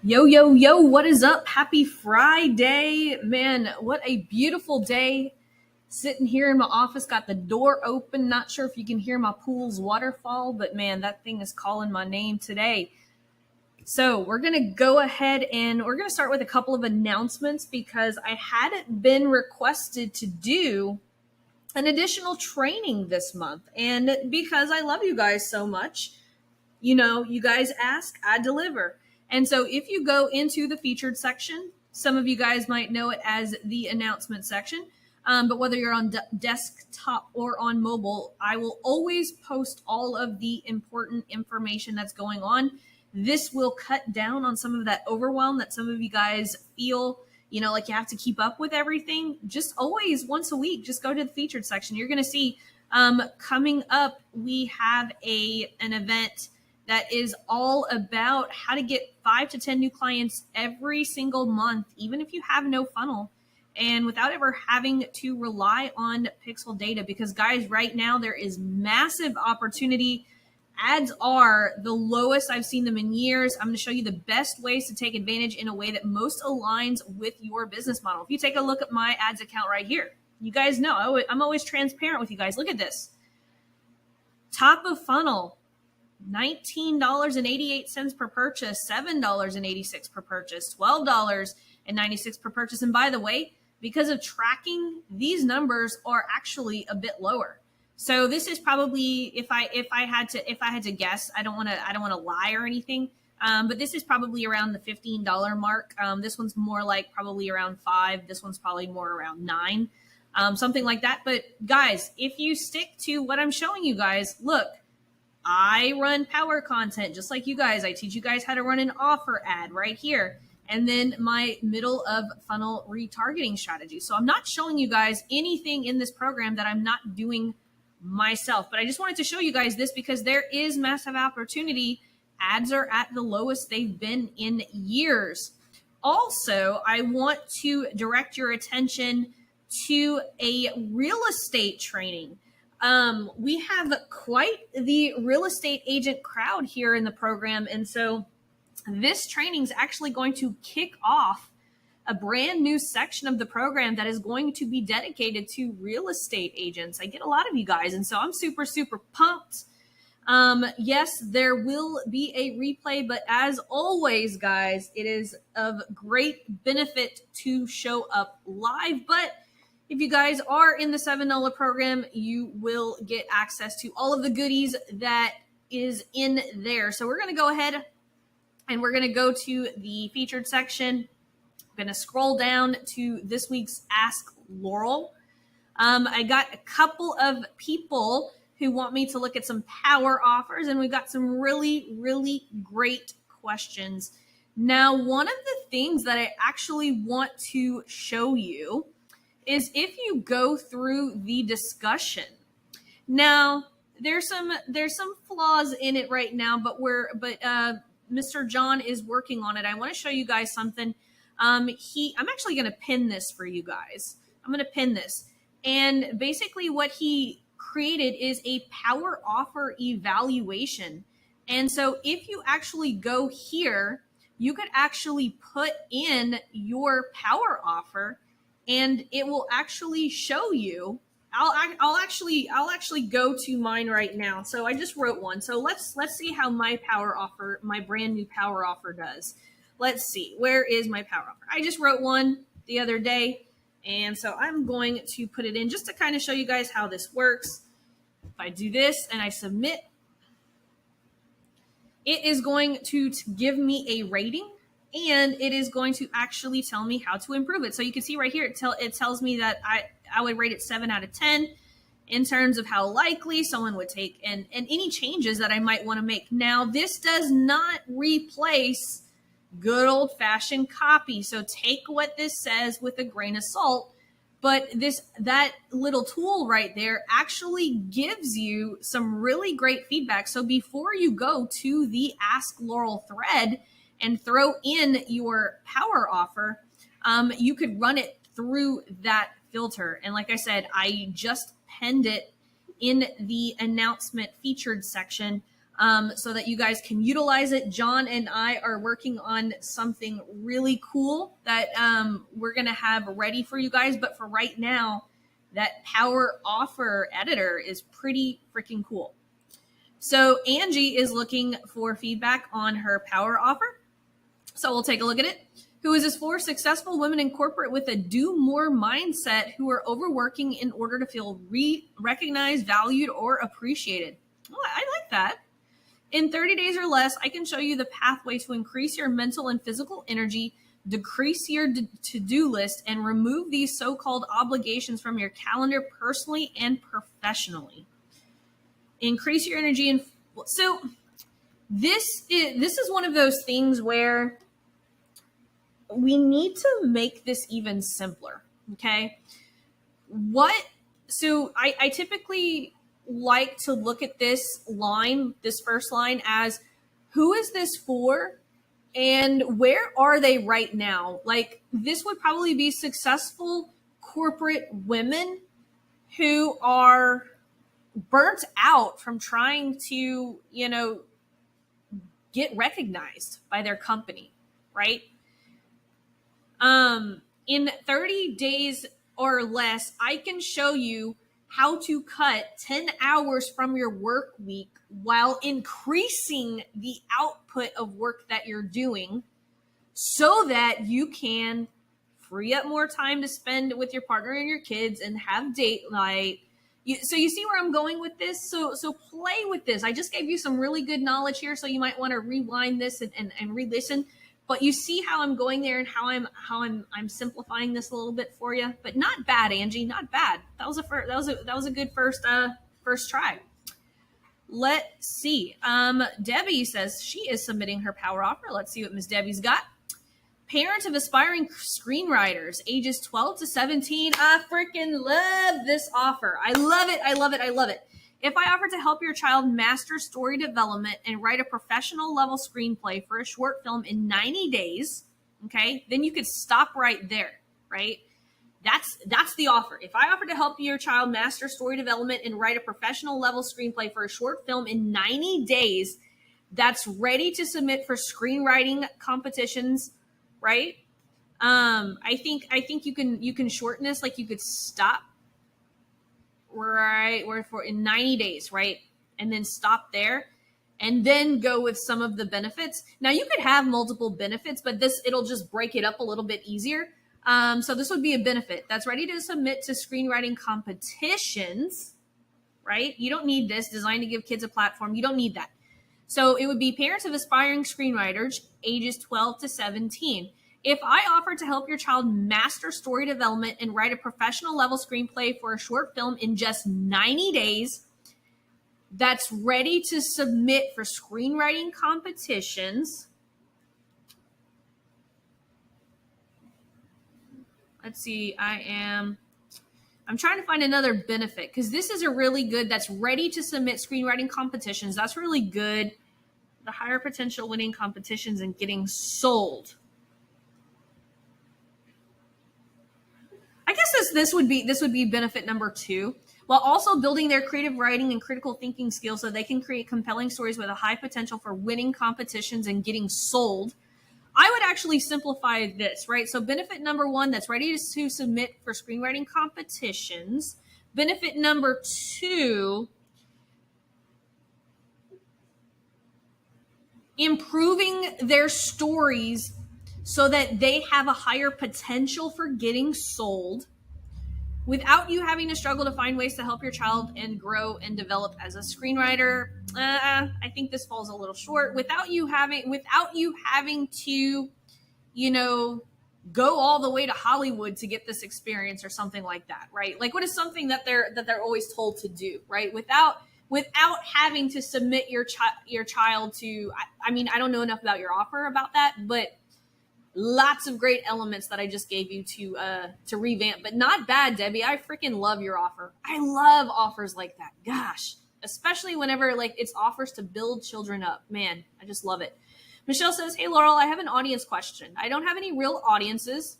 Yo, yo, yo, what is up? Happy Friday. Man, what a beautiful day. Sitting here in my office, got the door open. Not sure if you can hear my pool's waterfall, but man, that thing is calling my name today. So, we're going to go ahead and we're going to start with a couple of announcements because I hadn't been requested to do an additional training this month. And because I love you guys so much, you guys ask, I deliver. And so if you go into the featured section, some of you guys might know it as the announcement section. But whether you're on desktop or on mobile, I will always post all of the important information that's going on. This will cut down on some of that overwhelm that some of you guys feel, like you have to keep up with everything. Just always once a week, just go to the featured section. You're going to see coming up, we have an event that is all about how to get 5 to 10 new clients every single month, even if you have no funnel, and without ever having to rely on pixel data. Because guys, right now there is massive opportunity. Ads are the lowest I've seen them in years. I'm going to show you the best ways to take advantage in a way that most aligns with your business model. If you take a look at my ads account right here, you guys know I'm always transparent with you guys. Look at this. Top of funnel, $19.88 per purchase, $7.86 per purchase, $12.96 per purchase. And by the way, because of tracking, these numbers are actually a bit lower. So this is probably, if I had to guess, I don't want to lie or anything, but this is probably around the $15 mark. This one's more like probably around $5. This one's probably more around $9, something like that. But guys, if you stick to what I'm showing you guys, look. I run power content just like you guys. I teach you guys how to run an offer ad right here. And then my middle of funnel retargeting strategy. So I'm not showing you guys anything in this program that I'm not doing myself. But I just wanted to show you guys this because there is massive opportunity. Ads are at the lowest they've been in years. Also, I want to direct your attention to a real estate training. We have quite the real estate agent crowd here in the program. And so this training is actually going to kick off a brand new section of the program that is going to be dedicated to real estate agents. I get a lot of you guys, and so I'm super, super pumped. Yes, there will be a replay, but as always, guys, it is of great benefit to show up live. But if you guys are in the $7 program, you will get access to all of the goodies that is in there. So we're going to go ahead and we're going to go to the featured section. I'm going to scroll down to this week's Ask Laurel. I got a couple of people who want me to look at some power offers, and we've got some really, really great questions. Now, one of the things that I actually want to show you is if you go through the discussion. Now, there's some flaws in it right now, but Mr. John is working on it. I want to show you guys something. I'm actually going to pin this for you guys. I'm going to pin this. And basically what he created is a power offer evaluation. And so if you actually go here, you could actually put in your power offer and it will actually show you. I'll actually go to mine right now. So I just wrote one. So let's see how my brand new power offer does. Let's see, where is my power offer? I just wrote one the other day, and so I'm going to put it in just to kind of show you guys how this works. If I do this and I submit, it is going to give me a rating. And it is going to actually tell me how to improve it. So you can see right here, it tells me that I would rate it 7 out of 10 in terms of how likely someone would take and any changes that I might want to make. Now, this does not replace good old-fashioned copy. So take what this says with a grain of salt. But that little tool right there actually gives you some really great feedback. So before you go to the Ask Laurel thread and throw in your power offer, you could run it through that filter. And like I said, I just penned it in the announcement featured section. so that you guys can utilize it. John and I are working on something really cool that we're going to have ready for you guys. But for right now, that power offer editor is pretty freaking cool. So Angie is looking for feedback on her power offer. So we'll take a look at it. Who is this for? Successful women in corporate with a do more mindset who are overworking in order to feel recognized, valued, or appreciated. Oh, I like that. In 30 days or less, I can show you the pathway to increase your mental and physical energy, decrease your to-do list, and remove these so-called obligations from your calendar personally and professionally. Increase your energy. And so this is one of those things where we need to make this even simpler. Okay. So I typically like to look at this first line as who is this for and where are they right now? Like this would probably be successful corporate women who are burnt out from trying to, get recognized by their company, right? In 30 days or less, I can show you how to cut 10 hours from your work week while increasing the output of work that you're doing so that you can free up more time to spend with your partner and your kids and have date night. So you see where I'm going with this? So play with this. I just gave you some really good knowledge here, so you might want to rewind this and re-listen. But you see how I'm going there and how I'm simplifying this a little bit for you. But not bad, Angie, not bad. That was a good first try. Let's see. Debbie says she is submitting her power offer. Let's see what Miss Debbie's got. Parent of aspiring screenwriters, ages 12 to 17. I freaking love this offer. I love it. I love it. I love it. If I offer to help your child master story development and write a professional level screenplay for a short film in 90 days, okay, then you could stop right there, right? That's the offer. If I offer to help your child master story development and write a professional level screenplay for a short film in 90 days, that's ready to submit for screenwriting competitions, right? I think you can shorten this, like you could stop right where for in 90 days, right? And then stop there and then go with some of the benefits. Now you could have multiple benefits, but it'll just break it up a little bit easier. So this would be a benefit that's ready to submit to screenwriting competitions, right? You don't need this. Designed to give kids a platform. You don't need that. So it would be parents of aspiring screenwriters, ages 12 to 17. If I offer to help your child master story development and write a professional level screenplay for a short film in just 90 days, that's ready to submit for screenwriting competitions. Let's see, I'm trying to find another benefit because this is a really good, that's ready to submit screenwriting competitions. That's really good. The higher potential winning competitions and getting sold. I guess this would be benefit number 2, while also building their creative writing and critical thinking skills so they can create compelling stories with a high potential for winning competitions and getting sold. I would actually simplify this, right? So benefit number 1, that's ready to submit for screenwriting competitions. Benefit number 2, improving their stories so that they have a higher potential for getting sold without you having to struggle to find ways to help your child and grow and develop as a screenwriter. I think this falls a little short. Without you having to, go all the way to Hollywood to get this experience or something like that, right? Like what is something that they're always told to do, right? Without having to submit your child to, I don't know enough about your offer about that, but lots of great elements that I just gave you to revamp, but not bad, Debbie. I freaking love your offer. I love offers like that. Gosh, especially whenever it's offers to build children up. Man, I just love it. Michelle says, hey, Laurel, I have an audience question. I don't have any real audiences.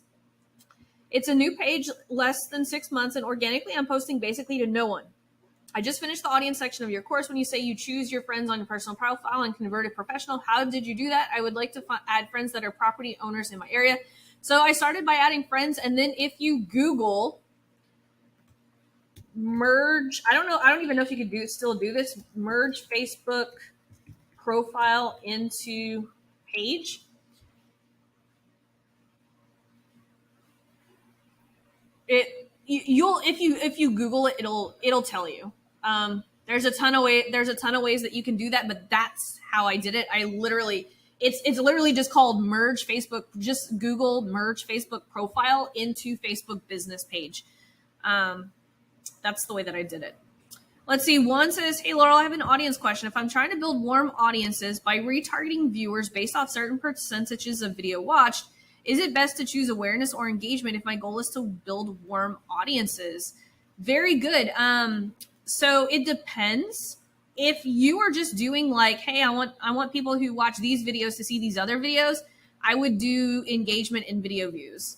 It's a new page, less than 6 months, and organically I'm posting basically to no one. I just finished the audience section of your course. When you say you choose your friends on your personal profile and convert it professional, how did you do that? I would like to add friends that are property owners in my area. So I started by adding friends, and then if you Google merge, I don't even know if you could still do this, merge Facebook profile into page. You'll if you Google it, it'll tell you. There's a ton of ways that you can do that, but that's how I did it. I literally it's literally just called merge Facebook. Just Google merge Facebook profile into Facebook business page. That's the way that I did it. Let's see. One says, hey, Laurel, I have an audience question. If I'm trying to build warm audiences by retargeting viewers based off certain percentages of video watched, is it best to choose awareness or engagement if my goal is to build warm audiences? Very good. So it depends. If you are just doing like, hey, I want people who watch these videos to see these other videos, I would do engagement and video views.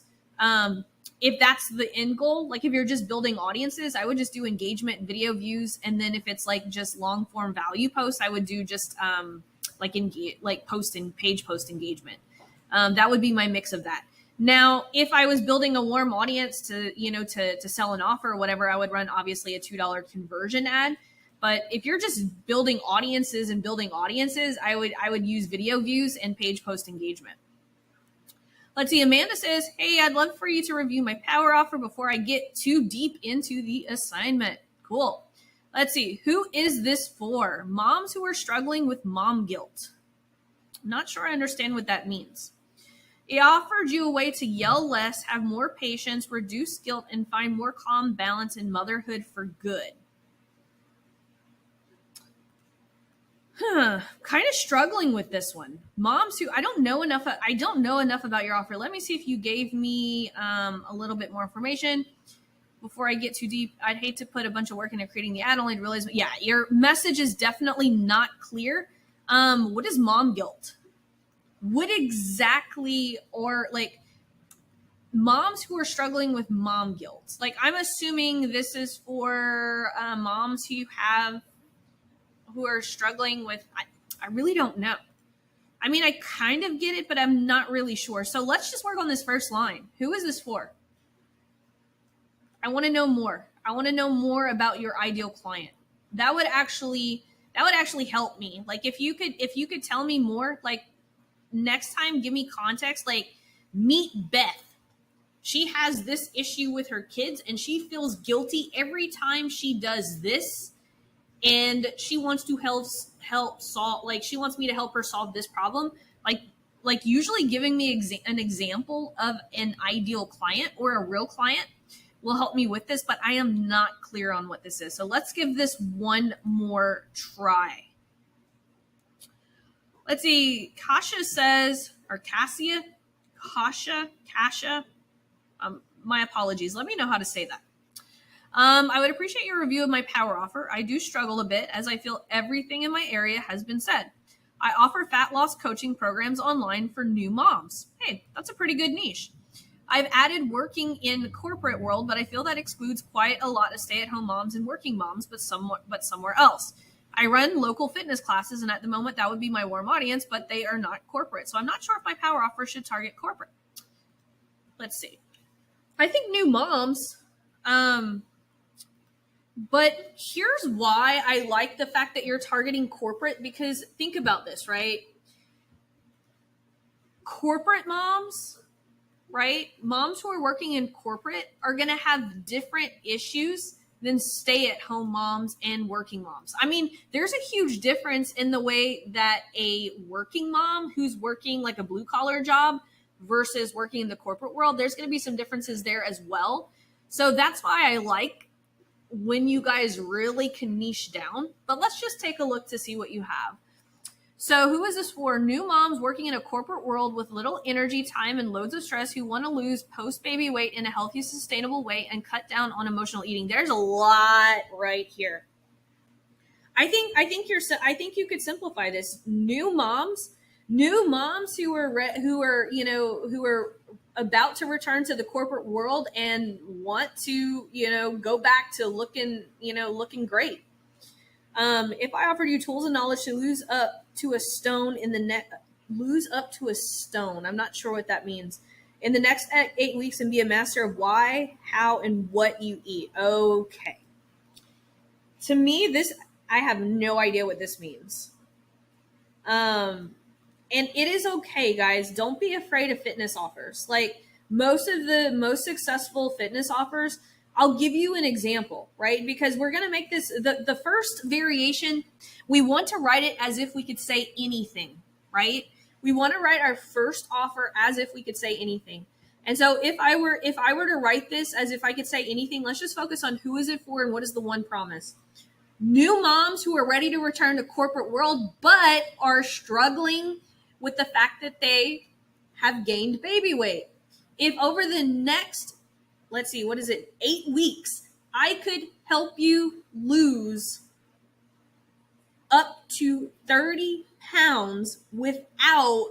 If that's the end goal, like if you're just building audiences, I would just do engagement and video views. And then if it's like just long form value posts, I would do just like page post engagement. That would be my mix of that. Now, if I was building a warm audience to sell an offer or whatever, I would run obviously a $2 conversion ad. But if you're just building audiences, I would use video views and page post engagement. Let's see. Amanda says, hey, I'd love for you to review my power offer before I get too deep into the assignment. Cool. Let's see. Who is this for? Moms who are struggling with mom guilt. I'm not sure I understand what that means. It offered you a way to yell less, have more patience, reduce guilt, and find more calm balance in motherhood for good. Kind of struggling with this one. Moms who I don't know enough about your offer. Let me see if you gave me a little bit more information before I get too deep. I'd hate to put a bunch of work into creating the ad only to realize, yeah, your message is definitely not clear. What is mom guilt? What exactly, or like moms who are struggling with mom guilt? Like, I'm assuming this is for moms who are struggling with, I really don't know. I mean, I kind of get it, but I'm not really sure. So let's just work on this first line. Who is this for? I want to know more. I want to know more about your ideal client. That would actually help me. Like if you could tell me more, like next time, give me context, like meet Beth. She has this issue with her kids and she feels guilty every time she does this. And she wants to help solve, like she wants me to help her solve this problem. Like usually giving me an example of an ideal client or a real client will help me with this, but I am not clear on what this is. So let's give this one more try. Let's see. Kasia says, or Kasia, my apologies. Let me know how to say that. I would appreciate your review of my power offer. I do struggle a bit as I feel everything in my area has been said. I offer fat loss coaching programs online for new moms. Hey, that's a pretty good niche. I've added working in the corporate world, but I feel that excludes quite a lot of stay-at-home moms and working moms, but somewhere else. I run local fitness classes, and at the moment that would be my warm audience, but they are not corporate. So I'm not sure if my power offer should target corporate. Let's see. I think new moms, but here's why I like the fact that you're targeting corporate, because think about this, right? Corporate moms, right? Moms who are working in corporate are going to have different issues than stay-at-home moms and working moms. I mean, there's a huge difference in the way that a working mom who's working like a blue-collar job versus working in the corporate world, there's going to be some differences there as well. So that's why I like when you guys really can niche down. But let's just take a look to see what you have. So who is this for? New moms working in a corporate world with little energy, time, and loads of stress who want to lose post-baby weight in a healthy, sustainable way and cut down on emotional eating. There's a lot right here. I think you could simplify this. New moms who are about to return to the corporate world and want to, go back to looking great. If I offered you tools and knowledge to lose up to a stone in the lose up to a stone. I'm not sure what that means. In the next 8 weeks and be a master of why, how, and what you eat. Okay. To me, I have no idea what this means. And it is okay, guys. Don't be afraid of fitness offers. Like most of the most successful fitness offers, I'll give you an example, right? Because we're going to make this the first variation. We want to write it as if we could say anything, right? We want to write our first offer as if we could say anything. And so if I were to write this as if I could say anything, let's just focus on who is it for and what is the one promise. New moms who are ready to return to corporate world but are struggling with the fact that they have gained baby weight. If over the next, 8 weeks, I could help you lose up to 30 pounds without,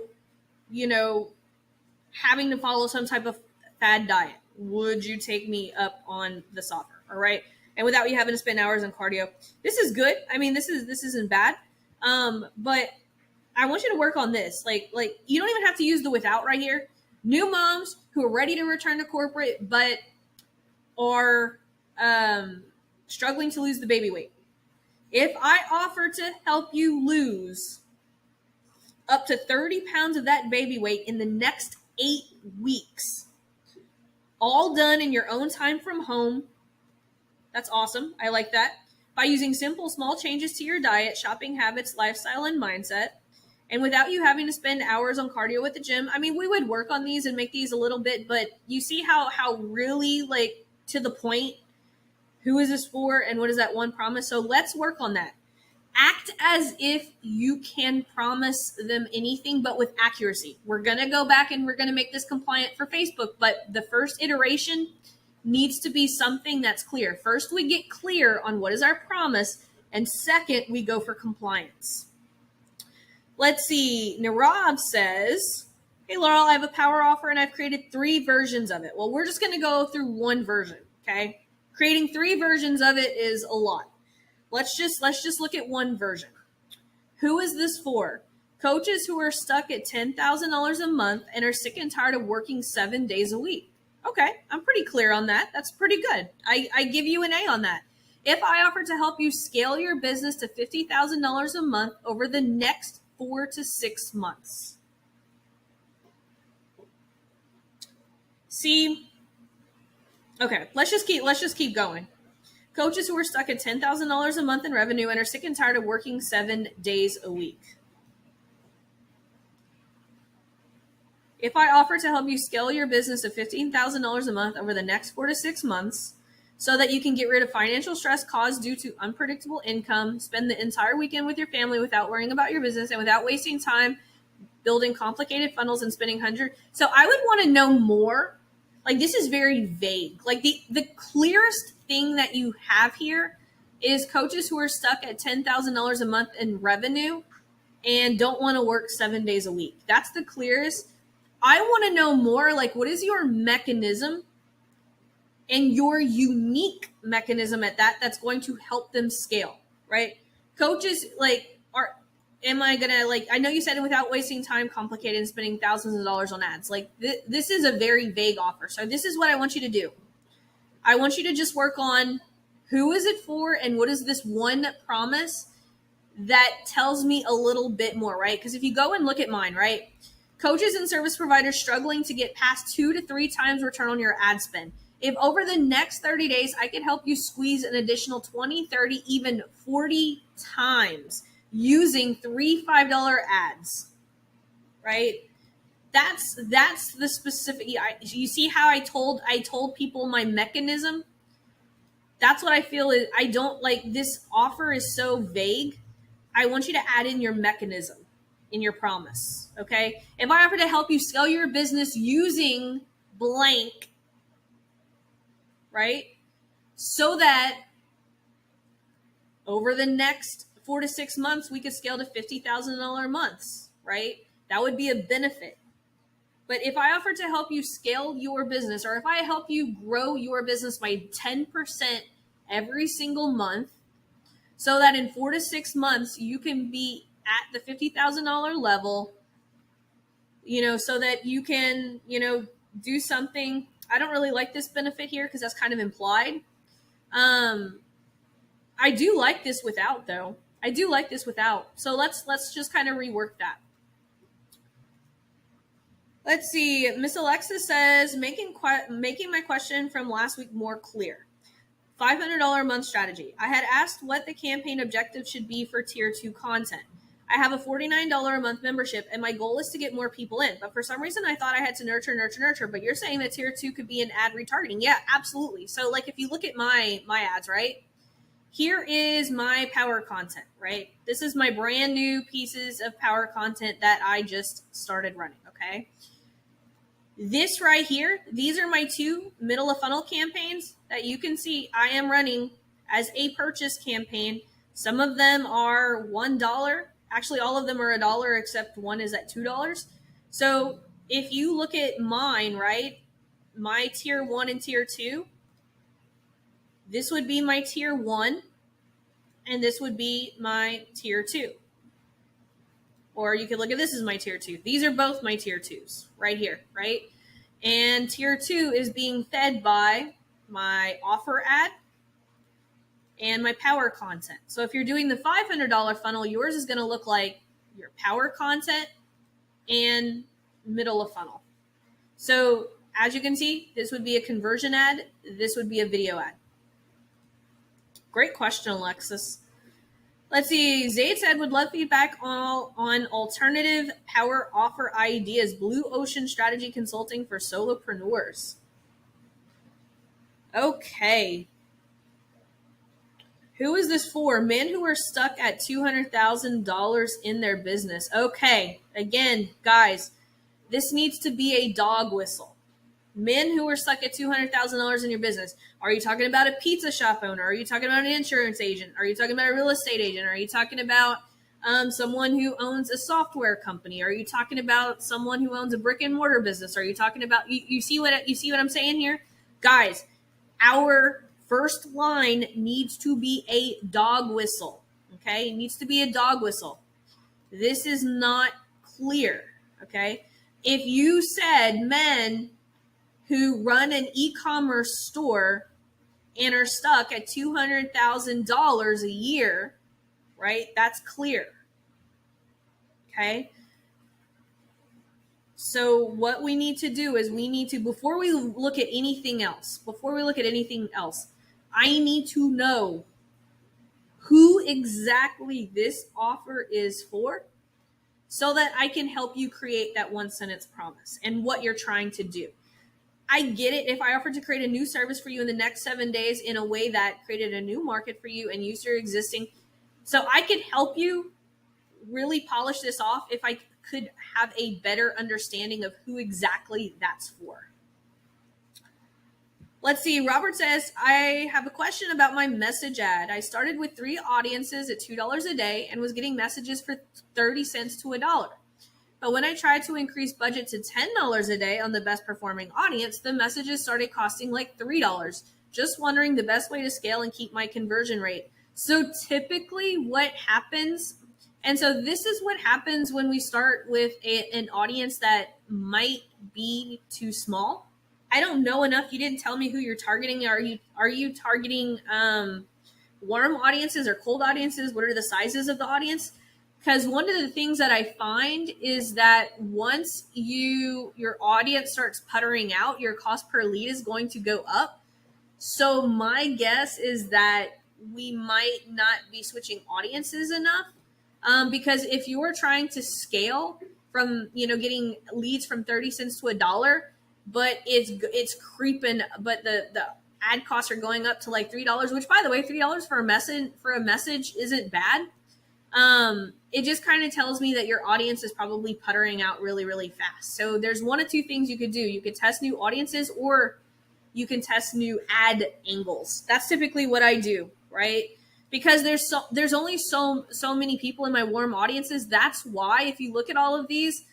having to follow some type of fad diet, would you take me up on this offer? All right. And without you having to spend hours on cardio. This is good. I mean, this isn't bad. But I want you to work on this. Like you don't even have to use the without right here. New moms who are ready to return to corporate but are struggling to lose the baby weight. If I offer to help you lose up to 30 pounds of that baby weight in the next 8 weeks, all done in your own time from home, that's awesome. I like that. By using simple, small changes to your diet, shopping habits, lifestyle, and mindset, and without you having to spend hours on cardio at the gym. I mean, we would work on these and make these a little bit, but you see how really to the point, who is this for and what is that one promise? So let's work on that. Act as if you can promise them anything, but with accuracy. We're going to go back and we're going to make this compliant for Facebook, but the first iteration needs to be something that's clear. First, we get clear on what is our promise, and second, we go for compliance. Let's see. Nirav says, hey, Laurel, I have a power offer and I've created 3 versions of it. Well, we're just going to go through one version, okay? Creating 3 versions of it is a lot. Let's just look at one version. Who is this for? Coaches who are stuck at $10,000 a month and are sick and tired of working 7 days a week. Okay, I'm pretty clear on that. That's pretty good. I give you an A on that. If I offer to help you scale your business to $50,000 a month over the next 4 to 6 months. See, okay, let's just keep going. Coaches who are stuck at $10,000 a month in revenue and are sick and tired of working 7 days a week. If I offer to help you scale your business to $15,000 a month over the next 4 to 6 months so that you can get rid of financial stress caused due to unpredictable income, spend the entire weekend with your family without worrying about your business and without wasting time building complicated funnels and spending hundreds. So I would want to know more. Like, this is very vague. Like, the clearest thing that you have here is coaches who are stuck at $10,000 a month in revenue and don't want to work 7 days a week. That's the clearest. I want to know more, like, what is your mechanism and your unique mechanism at that's going to help them scale, right? Coaches, am I going to, I know you said it without wasting time, complicated, and spending thousands of dollars on ads. This is a very vague offer. So this is what I want you to do. I want you to just work on who is it for and what is this one promise that tells me a little bit more, right? Because if you go and look at mine, right? Coaches and service providers struggling to get past 2 to 3 times return on your ad spend. If over the next 30 days, I could help you squeeze an additional 20, 30, even 40 times using 3 $5 ads, right? That's the specific. You see how I told people my mechanism? That's what I feel is I don't like. This offer is so vague. I want you to add in your mechanism in your promise. Okay. If I offer to help you scale your business using blank, right? So that over the next 4 to 6 months, we could scale to $50,000 months, right? That would be a benefit. But if I offer to help you scale your business, or if I help you grow your business by 10% every single month, so that in 4 to 6 months you can be at the $50,000 level, so that you can, do something. I don't really like this benefit here because that's kind of implied. I do like this without, though. I do like this without. So let's just kind of rework that. Let's see. Miss Alexa says, making my question from last week more clear. $500 a month strategy. I had asked what the campaign objective should be for tier 2 content. I have a $49 a month membership, and my goal is to get more people in. But for some reason, I thought I had to nurture. But you're saying that tier 2 could be an ad retargeting. Yeah, absolutely. So like if you look at my ads, right? Here is my power content, right? This is my brand new pieces of power content that I just started running, okay? This right here, these are my 2 middle of funnel campaigns that you can see I am running as a purchase campaign. Some of them are $1. Actually, all of them are $1 except one is at $2. So if you look at mine, right, my tier 1 and tier 2, this would be my tier 1 and this would be my tier 2. Or you could look at this as my tier 2. These are both my tier 2s right here, right? And tier 2 is being fed by my offer ad and my power content. So if you're doing the $500 funnel, yours is going to look like your power content and middle of funnel. So as you can see, this would be a conversion ad. This would be a video ad. Great question, Alexis. Let's see. Zaid said, would love feedback on alternative power offer ideas, blue ocean strategy consulting for solopreneurs. Okay. Who is this for? Men who are stuck at $200,000 in their business. Okay. Again, guys, this needs to be a dog whistle. Men who are stuck at $200,000 in your business. Are you talking about a pizza shop owner? Are you talking about an insurance agent? Are you talking about a real estate agent? Are you talking about someone who owns a software company? Are you talking about someone who owns a brick and mortar business? Are you talking about you see what I'm saying here? Guys, our first line needs to be a dog whistle. Okay? It needs to be a dog whistle. This is not clear. Okay? If you said men who run an e-commerce store and are stuck at $200,000 a year, right? That's clear. Okay. So what we need to do is before we look at anything else, I need to know who exactly this offer is for so that I can help you create that 1-sentence promise and what you're trying to do. I get it. If I offered to create a new service for you in the next 7 days in a way that created a new market for you and used your existing, so I could help you really polish this off if I could have a better understanding of who exactly that's for. Let's see. Robert says, I have a question about my message ad. I started with 3 audiences at $2 a day and was getting messages for 30 cents to $1. But when I tried to increase budget to $10 a day on the best performing audience, the messages started costing like $3. Just wondering the best way to scale and keep my conversion rate. So typically what happens, and so this is what happens when we start with an audience that might be too small. I don't know enough. You didn't tell me who you're targeting. Are you targeting warm audiences or cold audiences? What are the sizes of the audience? Because one of the things that I find is that once your audience starts puttering out, your cost per lead is going to go up. So my guess is that we might not be switching audiences enough. Because if you're trying to scale from, getting leads from 30 cents to $1, but it's creeping, but the ad costs are going up to like $3, which by the way, $3 for a message isn't bad. It just kind of tells me that your audience is probably puttering out really, really fast. So there's 1 of 2 things you could do. You could test new audiences or you can test new ad angles. That's typically what I do, right? Because there's only so many people in my warm audiences. That's why if you look at all of these,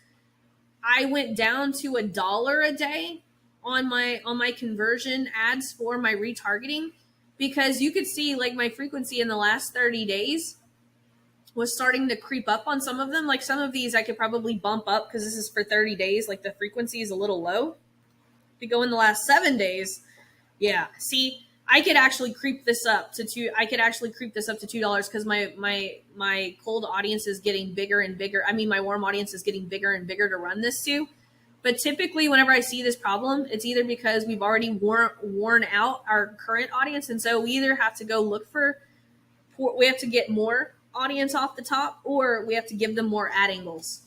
I went down to $1 a day on my conversion ads for my retargeting, because you could see like my frequency in the last 30 days was starting to creep up on some of them. Like some of these I could probably bump up because this is for 30 days. Like the frequency is a little low. If you go in the last 7 days, yeah. See, I could actually creep this up to $2 because my cold audience is getting bigger and bigger. I mean, my warm audience is getting bigger and bigger to run this to. But typically, whenever I see this problem, it's either because we've already worn out our current audience, and so we either have to go look we have to get more audience off the top, or we have to give them more ad angles.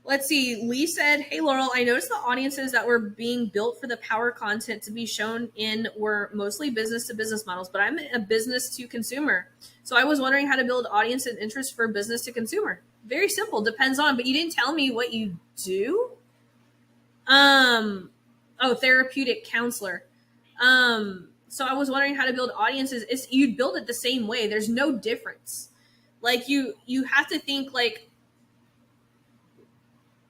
Let's see. Lee said, "Hey, Laurel, I noticed the audiences that were being built for the power content to be shown in were mostly business to business models, but I'm a business to consumer. So I was wondering how to build audience and interest for business to consumer." Very simple. Depends on, but you didn't tell me what you do. Therapeutic counselor. So I was wondering how to build audiences. You'd build it the same way. There's no difference. Like you have to think like,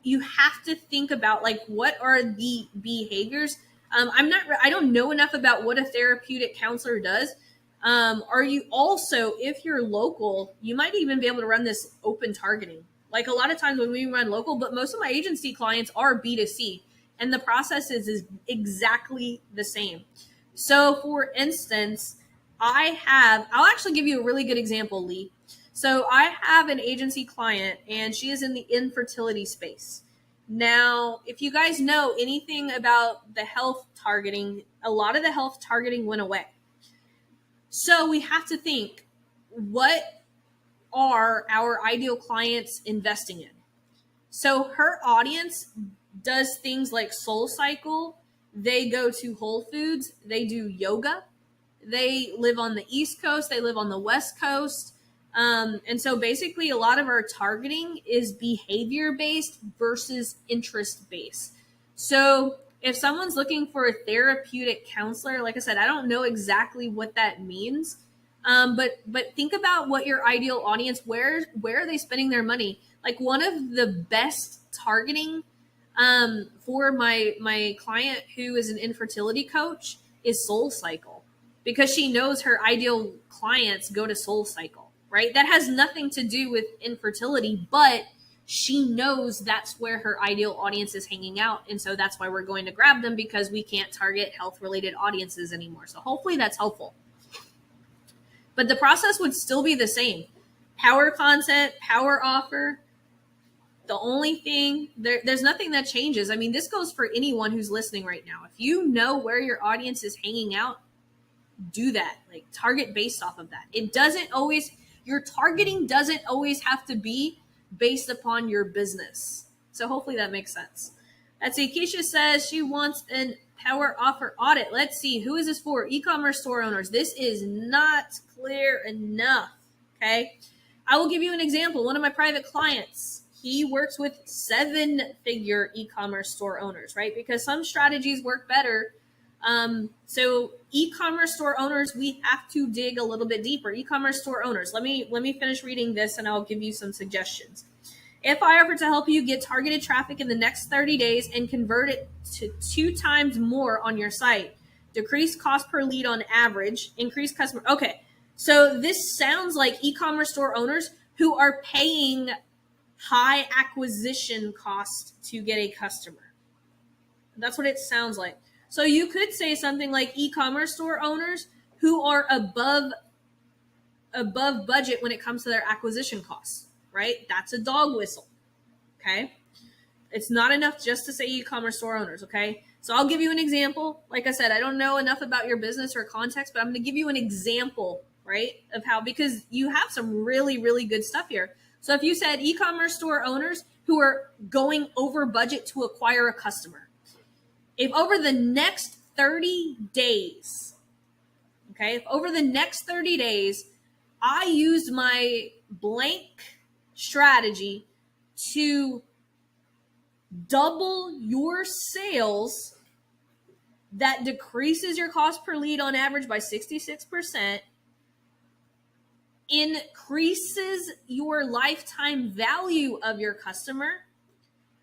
you have to think about like, what are the behaviors? I don't know enough about what a therapeutic counselor does. Are you also, if you're local, you might even be able to run this open targeting. Like a lot of times when we run local, but most of my agency clients are B2C, and the process is exactly the same. So for instance, I'll actually give you a really good example, Lee. So I have an agency client, and she is in the infertility space. Now, if you guys know anything about the health targeting, a lot of the health targeting went away. So we have to think, what are our ideal clients investing in? So her audience does things like Soul Cycle. They go to Whole Foods. They do yoga. They live on the East Coast. They live on the West Coast. And so basically a lot of our targeting is behavior based versus interest based. So if someone's looking for a therapeutic counselor, like I said, I don't know exactly what that means. But think about what your ideal audience, where are they spending their money? Like one of the best targeting for my client who is an infertility coach is Soul Cycle, because she knows her ideal clients go to Soul Cycle, right? That has nothing to do with infertility, but she knows that's where her ideal audience is hanging out. And so that's why we're going to grab them, because we can't target health related audiences anymore. So hopefully that's helpful. But the process would still be the same. Power content, power offer. The only thing, there's nothing that changes. I mean, this goes for anyone who's listening right now. If you know where your audience is hanging out, do that. Like target based off of that. Your targeting doesn't always have to be based upon your business. So hopefully that makes sense. Let's see. Keisha says she wants an power offer audit. Let's see. Who is this for? E-commerce store owners. This is not clear enough. Okay. I will give you an example. One of my private clients, he works with 7-figure e-commerce store owners, right? Because some strategies work better. So e-commerce store owners, we have to dig a little bit deeper. E-commerce store owners. Let me finish reading this and I'll give you some suggestions. If I offer to help you get targeted traffic in the next 30 days and convert it to 2 times more on your site, decrease cost per lead on average, increase customer. Okay. So this sounds like e-commerce store owners who are paying high acquisition cost to get a customer. That's what it sounds like. So you could say something like e-commerce store owners who are above budget when it comes to their acquisition costs, right? That's a dog whistle, okay? It's not enough just to say e-commerce store owners, okay? So I'll give you an example. Like I said, I don't know enough about your business or context, but I'm going to give you an example, right, of how, because you have some really, really good stuff here. So if you said e-commerce store owners who are going over budget to acquire a customer, if over the next 30 days, okay, if over the next 30 days, I used my blank strategy to double your sales, that decreases your cost per lead on average by 66%, increases your lifetime value of your customer,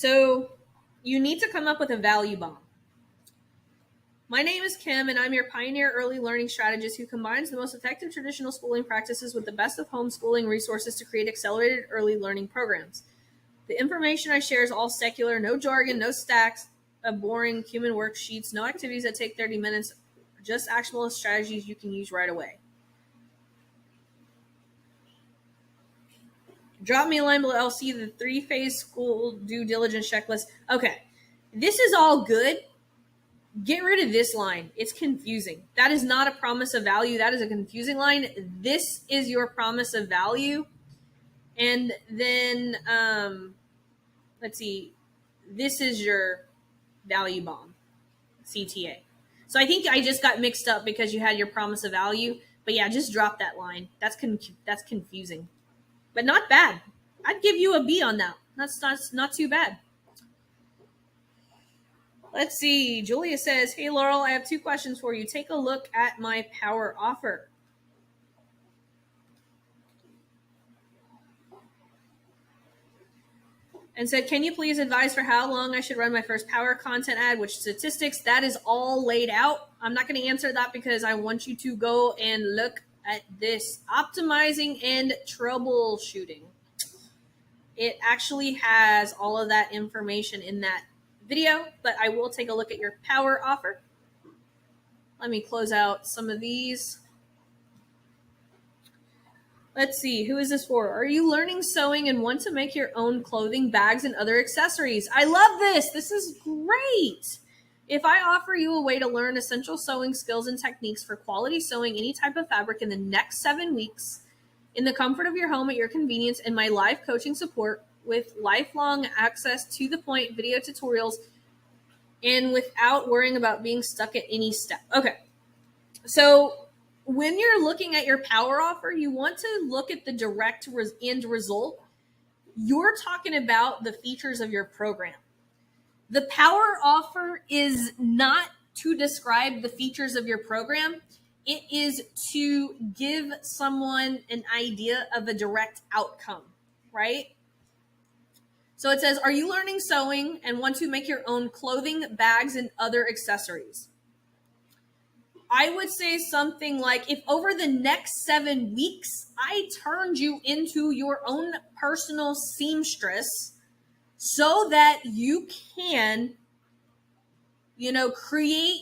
So you need to come up with a value bomb. My name is Kim, and I'm your pioneer early learning strategist who combines the most effective traditional schooling practices with the best of homeschooling resources to create accelerated early learning programs. The information I share is all secular, no jargon, no stacks of boring human worksheets, no activities that take 30 minutes, just actionable strategies you can use right away. Drop me a line below. I'll see the 3-phase school due diligence checklist. Okay, this is all good. Get rid of this line. It's confusing. That is not a promise of value. That is a confusing line. This is your promise of value. And then, let's see, this is your value bomb, CTA. So I think I just got mixed up because you had your promise of value. But yeah, just drop that line. That's confusing. But not bad. I'd give you a B on that. That's not too bad. Let's see. Julia says, hey, Laurel, I have 2 questions for you. Take a look at my power offer. And said, can you please advise for how long I should run my first power content ad, which statistics? That is all laid out. I'm not going to answer that because I want you to go and look at this. Optimizing and troubleshooting. It actually has all of that information in that video, but I will take a look at your power offer. Let me close out some of these. Let's see, who is this for? Are you learning sewing and want to make your own clothing, bags, and other accessories? I love this. This is great. If I offer you a way to learn essential sewing skills and techniques for quality sewing any type of fabric in the next 7 weeks, in the comfort of your home at your convenience, and my live coaching support with lifelong access to the point video tutorials, and without worrying about being stuck at any step. Okay, so when you're looking at your power offer, you want to look at the direct end result. You're talking about the features of your program. The power offer is not to describe the features of your program. It is to give someone an idea of a direct outcome, right? So it says, are you learning sewing and want to make your own clothing, bags, and other accessories? I would say something like, if over the next 7 weeks, I turned you into your own personal seamstress so that you can, create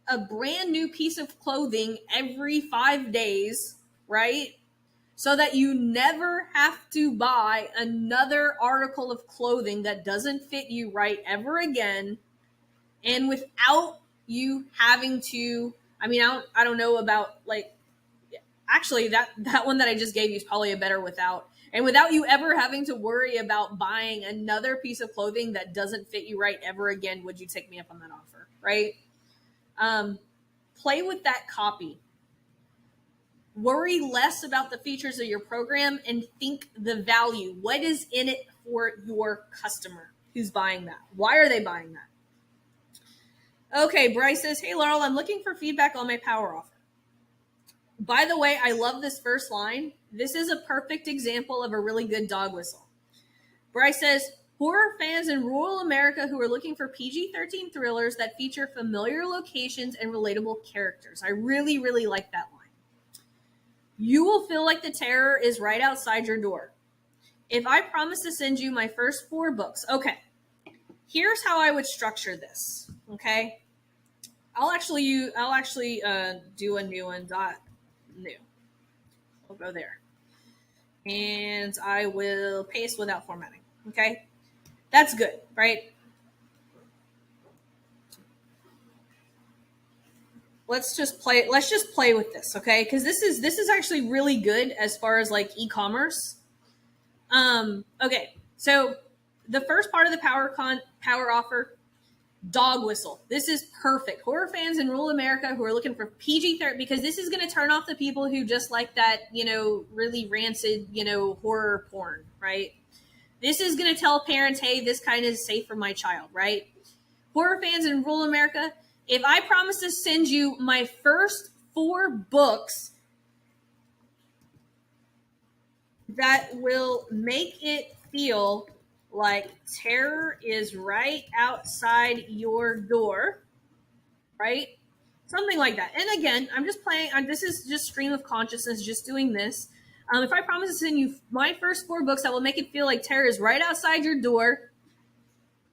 a brand new piece of clothing every 5 days, right? So that you never have to buy another article of clothing that doesn't fit you right ever again. And without you having to, I don't know about actually that one that I just gave you is probably a better without. And without you ever having to worry about buying another piece of clothing that doesn't fit you right ever again, would you take me up on that offer, right? Play with that copy. Worry less about the features of your program and think the value. What is in it for your customer who's buying that? Why are they buying that? Okay, Bryce says, hey, Laurel, I'm looking for feedback on my power offer. By the way, I love this first line. This is a perfect example of a really good dog whistle. Bryce says, horror fans in rural America who are looking for PG-13 thrillers that feature familiar locations and relatable characters. I really, really like that line. You will feel like the terror is right outside your door. If I promise to send you my first 4 books, okay, here's how I would structure this, okay? I'll actually do a new one, new. We'll go there. And I will paste without formatting, okay? That's good, right? Let's just play with this, okay? Because this is actually really good as far as like e-commerce. Okay, so the first part of the power offer, dog whistle. This is perfect. Horror fans in rural America who are looking for PG-13, because this is going to turn off the people who just like that, really rancid, horror porn, right? This is going to tell parents, hey, this kind is safe for my child, right? Horror fans in rural America, if I promise to send you my first 4 books that will make it feel like terror is right outside your door, right? Something like that. And again, I'm just playing. This is just stream of consciousness, just doing this. If I promise to send you my first 4 books that will make it feel like terror is right outside your door.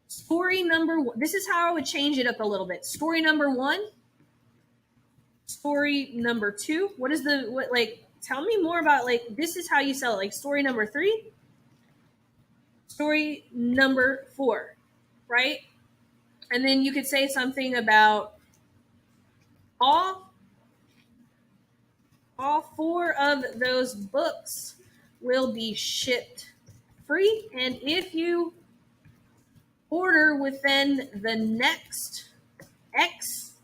Story number 1. This is how I would change it up a little bit. Story number 1. Story number 2. What is the what? Like, tell me more about, like, this is how you sell it. Like story number 3. Story number 4, right? And then you could say something about all 4 of those books will be shipped free, and if you order within the next X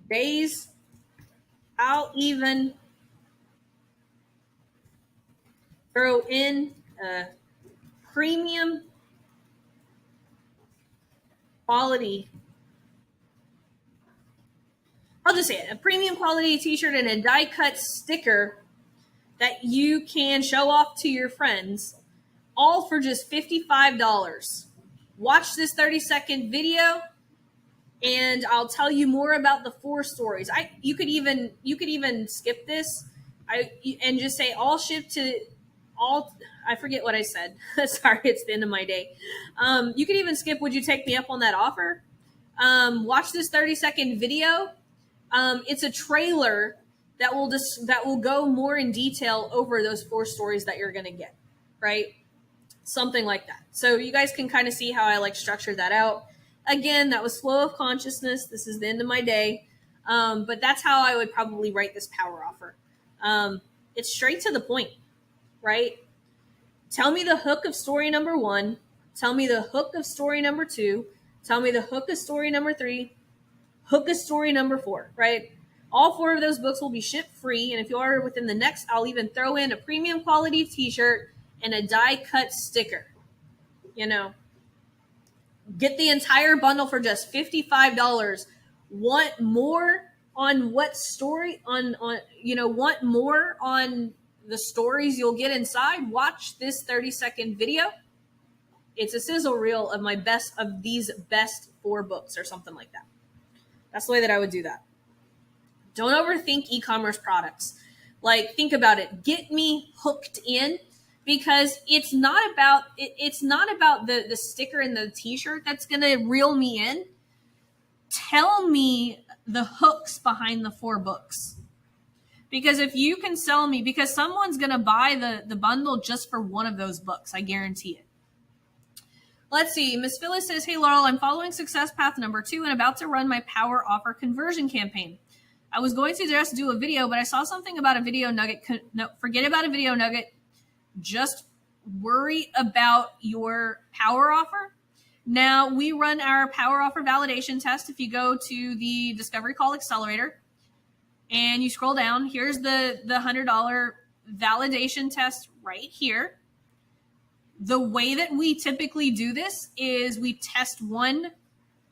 days, I'll even throw in a premium quality. I'll just say it, a premium quality t-shirt and a die cut sticker that you can show off to your friends, all for just $55. Watch this 30-second video and I'll tell you more about the 4 stories. You could even skip this and just say all shipped to all. I forget what I said. Sorry, it's the end of my day. You could even skip would you take me up on that offer. Watch this 30-second video. It's a trailer that will go more in detail over those 4 stories that you're going to get, right? Something like that. So you guys can kind of see how I like structured that out. Again, that was flow of consciousness. This is the end of my day. But that's how I would probably write this power offer. It's straight to the point, right? Tell me the hook of story number 1. Tell me the hook of story number 2. Tell me the hook of story number 3. Hook of story number 4, right? All 4 of those books will be shipped free. And if you order within the next, I'll even throw in a premium quality t-shirt and a die cut sticker. You know, get the entire bundle for just $55. Want more on what story want more on the stories you'll get inside? Watch this 30-second video. It's a sizzle reel of these best 4 books or something like that. That's the way that I would do that. Don't overthink e-commerce products. Like, think about it. Get me hooked in, because it's not about the sticker and the t-shirt that's going to reel me in. Tell me the hooks behind the 4 books. Because if you can sell me, because someone's going to buy the bundle just for one of those books, I guarantee it. Let's see. Miss Phyllis says, hey, Laurel, I'm following success path number 2 and about to run my power offer conversion campaign. I was going to just do a video, but I saw something about a video nugget. No, forget about a video nugget. Just worry about your power offer. Now, we run our power offer validation test. If you go to the Discovery Call Accelerator and you scroll down, here's the $100 validation test right here. The way that we typically do this is we test one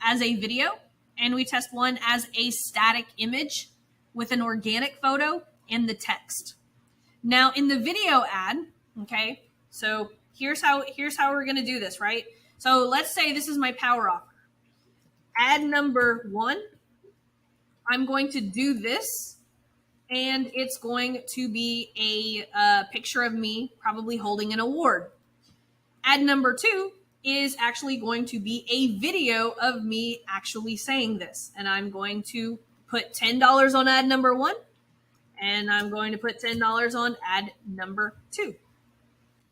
as a video and we test one as a static image with an organic photo and the text. Now, in the video ad, okay, so here's how we're going to do this, right? So let's say this is my power offer. Ad number 1, I'm going to do this, and it's going to be a picture of me probably holding an award. Ad number 2 is actually going to be a video of me actually saying this, and I'm going to put $10 on ad number 1, and I'm going to put $10 on ad number 2.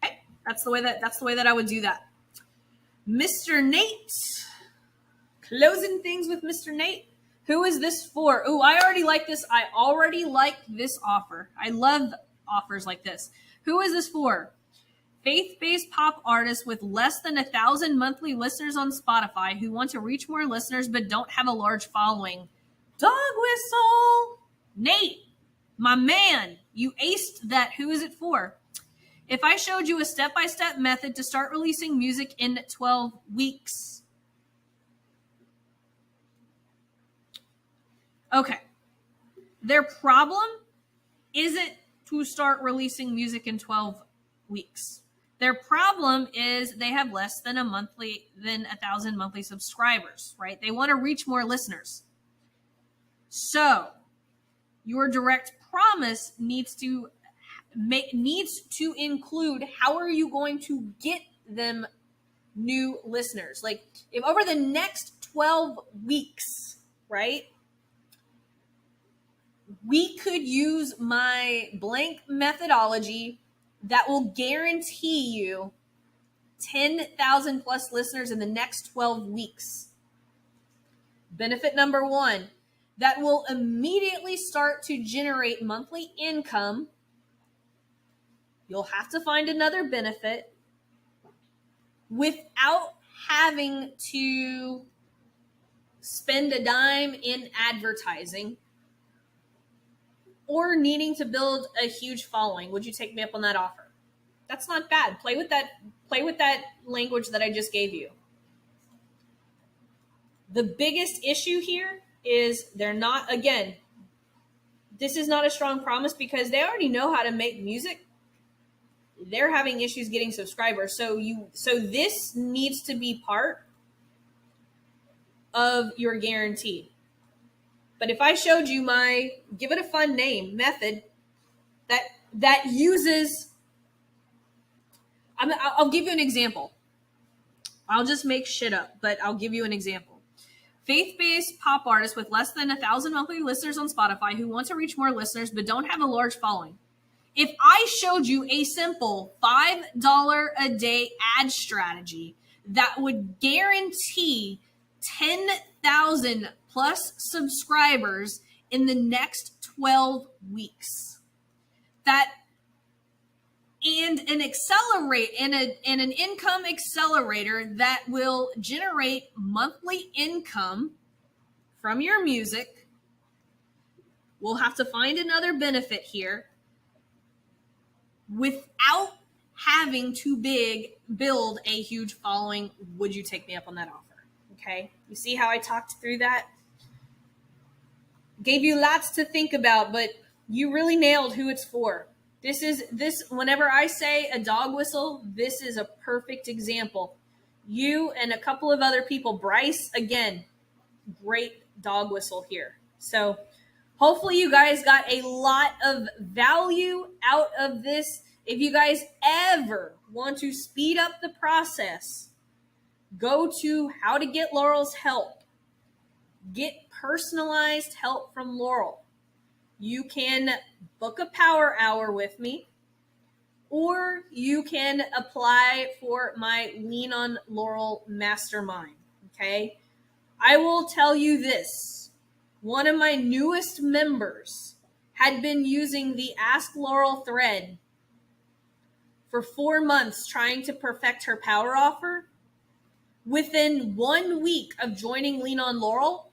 Okay, that's the way that I would do that. Mr. Nate, closing things with Mr. Nate. Who is this for? Oh, I already like this. I already like this offer. I love offers like this. Who is this for? Faith-based pop artists with less than 1,000 monthly listeners on Spotify who want to reach more listeners but don't have a large following. Dog whistle. Nate, my man, you aced that. Who is it for? If I showed you a step-by-step method to start releasing music in 12 weeks. Okay. Their problem isn't to start releasing music in 12 weeks. Their problem is they have less than 1,000 monthly subscribers, right? They want to reach more listeners. So your direct promise needs to include how are you going to get them new listeners? Like if over the next 12 weeks, right? We could use my blank methodology that will guarantee you 10,000 plus listeners in the next 12 weeks. Benefit number one, that will immediately start to generate monthly income. You'll have to find another benefit without having to spend a dime in advertising or needing to build a huge following. Would you take me up on that offer? That's not bad. Play with that language that I just gave you. The biggest issue here is they're not, again, this is not a strong promise because they already know how to make music. They're having issues getting subscribers. So this needs to be part of your guarantee. But if I showed you my give it a fun name method that uses, I'll give you an example. I'll just make shit up, but I'll give you an example. Faith-based pop artists with less than 1,000 monthly listeners on Spotify who want to reach more listeners but don't have a large following. If I showed you a simple $5 a day ad strategy that would guarantee 10,000 plus subscribers in the next 12 weeks, and an income accelerator that will generate monthly income from your music. We'll have to find another benefit here without having to build a huge following. Would you take me up on that offer? Okay. You see how I talked through that? Gave you lots to think about, but you really nailed who it's for. Whenever I say a dog whistle, this is a perfect example. You and a couple of other people, Bryce, again, great dog whistle here. So hopefully you guys got a lot of value out of this. If you guys ever want to speed up the process, go to How to Get Laurel's help. Get personalized help from Laurel. You can book a power hour with me, or you can apply for my Lean on Laurel Mastermind, okay? I will tell you this. One of my newest members had been using the Ask Laurel thread for 4 months trying to perfect her power offer. Within 1 week of joining Lean on Laurel,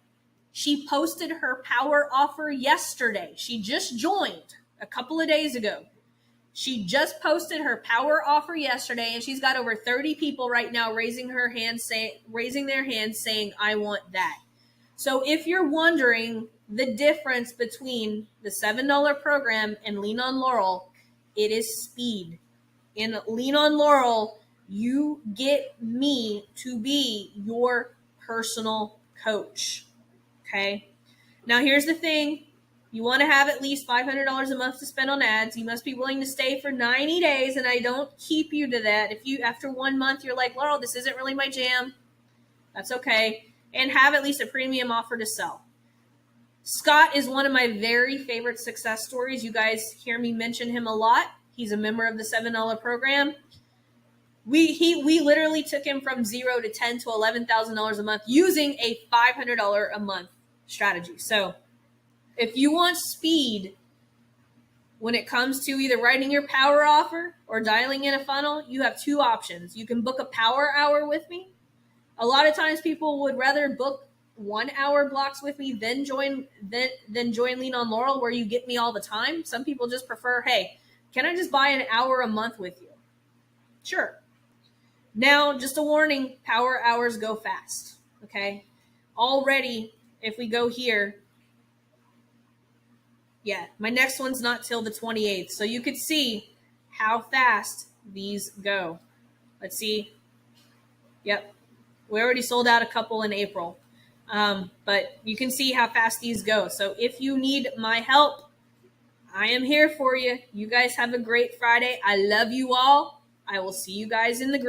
she posted her power offer yesterday. She just joined a couple of days ago. She just posted her power offer yesterday, and she's got over 30 people right now raising their hands saying, I want that. So if you're wondering the difference between the $7 program and Lean on Laurel, it is speed. In Lean on Laurel, you get me to be your personal coach. Okay. Now here's the thing. You want to have at least $500 a month to spend on ads. You must be willing to stay for 90 days, and I don't keep you to that. If you, after 1 month, you're like, Laurel, this isn't really my jam, that's okay. And have at least a premium offer to sell. Scott is one of my very favorite success stories. You guys hear me mention him a lot. He's a member of the $7 program. We literally took him from $0 to $10,000 to $11,000 a month using a $500 a month strategy. So if you want speed when it comes to either writing your power offer or dialing in a funnel, you have two options. You can book a power hour with me. A lot of times people would rather book 1 hour blocks with me than join Lean on Laurel, where you get me all the time. Some people just prefer, hey, can I just buy an hour a month with you? Sure. Now, just a warning, power hours go fast, okay? Already, if we go here, yeah, my next one's not till the 28th. So you could see how fast these go. Let's see. Yep. We already sold out a couple in April. But you can see how fast these go. So if you need my help, I am here for you. You guys have a great Friday. I love you all. I will see you guys in the group.